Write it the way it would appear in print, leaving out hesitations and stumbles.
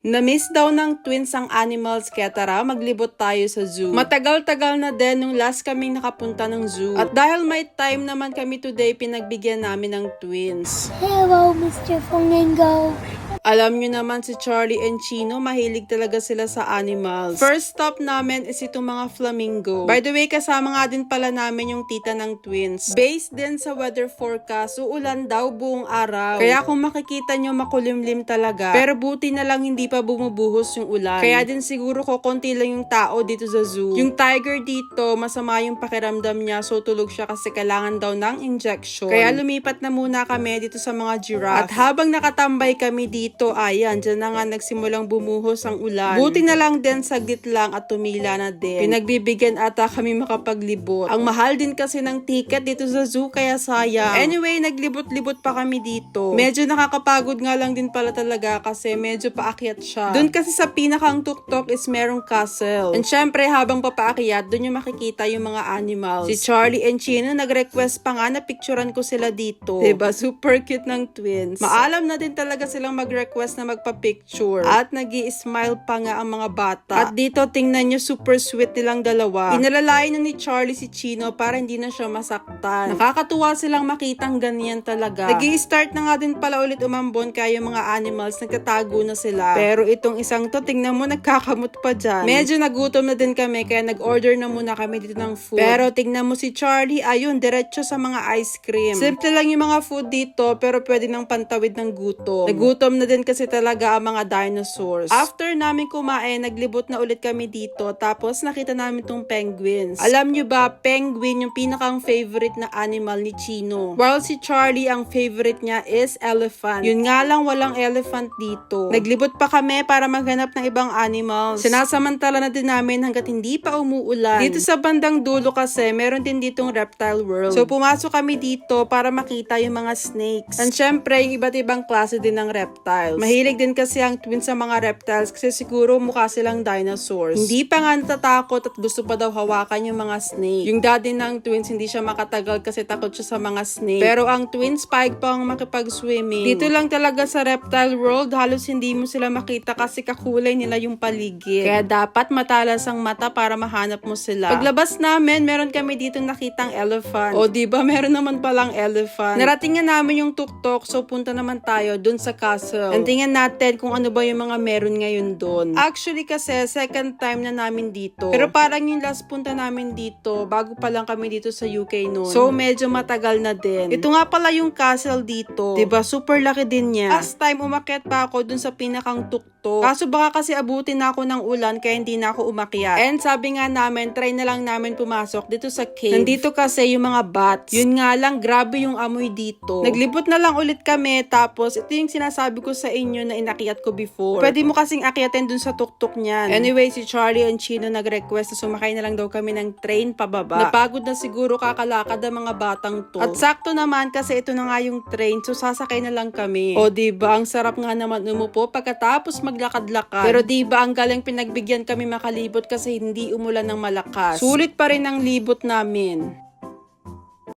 Na-miss daw ng twins ang animals kaya tara maglibot tayo sa zoo. Matagal-tagal na din nung last kaming nakapunta ng zoo. At dahil may time naman kami today, pinagbigyan namin ng twins. Hello, Mr. Flamingo. Alam nyo naman si Charlie and Chino, mahilig talaga sila sa animals. First stop namin is itong mga flamingo. By the way, kasama nga din pala namin yung tita ng twins. Based din sa weather forecast, uulan daw buong araw. Kaya kung makikita nyo, makulimlim talaga. Pero buti na lang hindi pa bumubuhos yung ulan. Kaya din siguro ko konti lang yung tao dito sa zoo. Yung tiger dito, masama yung pakiramdam niya, so tulog siya kasi kailangan daw ng injection. Kaya lumipat na muna kami dito sa mga giraffe. At habang nakatambay kami dito, ayan, dyan na nga nagsimulang bumuhos ang ulan. Buti na lang din, saglit lang at tumila na din. Pinagbibigyan ata kami makapaglibot. Ang mahal din kasi ng ticket dito sa zoo, kaya sayang. Anyway, naglibot-libot pa kami dito. Medyo nakakapagod nga lang din pala talaga kasi medyo paakyat siya. Doon kasi sa pinakang tuktok is merong castle. And syempre, habang papaakyat, doon yung makikita yung mga animals. Si Charlie and Chino nag-request pa nga na picturean ko sila dito. Diba? Super cute ng twins. Maalam na din talaga silang mag-request na magpa-picture. At nag-i-smile pa nga ang mga bata. At dito, tingnan nyo, super sweet nilang dalawa. Inalalayan na ni Charlie si Chino para hindi na siya masaktan. Nakakatuwa silang makitang ganyan talaga. Nag-i-start na nga din pala ulit umambon kaya yung mga animals, nagtatago na sila. Pero itong isang to, tingnan mo, nagkakamot pa dyan. Medyo nagutom na din kami, kaya nag-order na muna kami dito ng food. Pero tingnan mo si Charlie, ayun, diretso sa mga ice cream. Simple lang yung mga food dito, pero pwede nang pantawid ng gutom. Nagutom na din kasi talaga ang mga dinosaurs. After namin kumain, naglibot na ulit kami dito, tapos nakita namin tong penguins. Alam nyo ba, penguin yung pinakang favorite na animal ni Chino. While si Charlie, ang favorite niya is elephant. Yun nga lang, walang elephant dito. Naglibot pa kami para maghanap ng ibang animals. Sinasamantala na din namin hanggat hindi pa umuulan. Dito sa bandang dulo kasi, meron din ditong reptile world. So pumasok kami dito para makita yung mga snakes. And syempre, yung iba't ibang klase din ng reptiles. Mahilig din kasi ang twins sa mga reptiles kasi siguro mukha silang dinosaurs. Hindi pa nga natatakot at gusto pa daw hawakan yung mga snake. Yung daddy ng twins hindi siya makatagal kasi takot siya sa mga snake. Pero ang twins paig pa ang makipag-swimming. Dito lang talaga sa reptile world, halos hindi mo sila makita kasi kakulay nila yung paligid. Kaya dapat matalas ang mata para mahanap mo sila. Paglabas namin, meron kami dito nakitang elephant. O diba, meron naman palang elephant. Narating nga namin yung tuktok, so punta naman tayo dun sa castle. And tingnan natin kung ano ba yung mga meron ngayon doon. Actually kasi, second time na namin dito. Pero parang yung last punta namin dito, bago pa lang kami dito sa UK noon. So, medyo matagal na din. Ito nga pala yung castle dito. Diba? Super laki din niya. Last time, umakyat pa ako dun sa pinakang tuktok. Kaso baka kasi abutin na ako ng ulan kaya hindi na ako umakyat. And sabi nga namin, try na lang namin pumasok dito sa cave. Nandito kasi yung mga bats. Yun nga lang, grabe yung amoy dito. Naglibot na lang ulit kami, tapos ito yung sinasabi ko sa inyo na inakyat ko before. Pwede mo kasing akyatin dun sa tuktok niyan. Anyway, si Charlie and Chino nag-request na sumakay na lang daw kami ng train pababa. Napagod na siguro kakalakad ang mga batang to. At sakto naman kasi ito na nga yung train, so sasakay na lang kami. O diba, ang sarap nga naman umupo pagkatapos maglakad-lakad. Pero diba, ang galing pinagbigyan kami makalibot kasi hindi umulan ng malakas. Sulit pa rin ang libot namin.